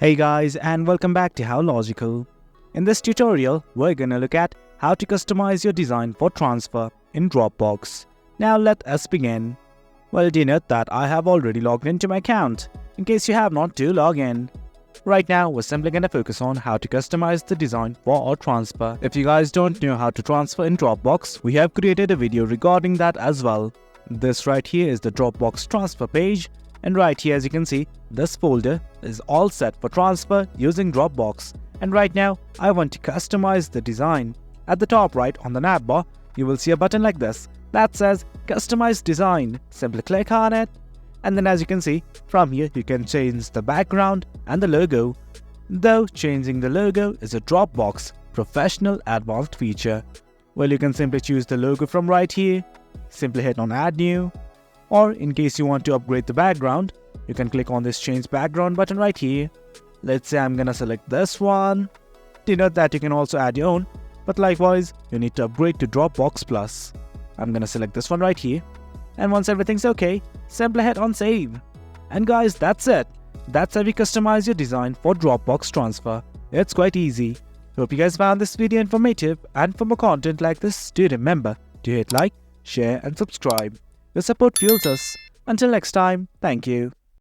Hey guys, and welcome back to How Logical. In this tutorial, we're gonna look at how to customize your design for transfer in Dropbox. Now let us begin. Well, do note that I have already logged into my account. In case you have not, do log in. Right now, we're simply gonna focus on how to customize the design for our transfer. If you guys don't know how to transfer in Dropbox, we have created a video regarding that as well. This right here is the Dropbox transfer page. And right here, as you can see, this folder is all set for transfer using Dropbox. And right now, I want to customize the design. At the top right on the navbar, you will see a button like this that says Customize Design. Simply click on it. And then as you can see, from here you can change the background and the logo. Though changing the logo is a Dropbox professional advanced feature. Well, you can simply choose the logo from right here. Simply hit on Add New. Or in case you want to upgrade the background, you can click on this change background button right here. Let's say I'm gonna select this one. Denote that you can also add your own, but likewise, you need to upgrade to Dropbox Plus. I'm gonna select this one right here. And once everything's okay, simply hit on save. And guys, that's it. That's how you customize your design for Dropbox transfer. It's quite easy. Hope you guys found this video informative, and for more content like this, do remember to hit like, share and subscribe. Your support fuels us. Until next time, thank you.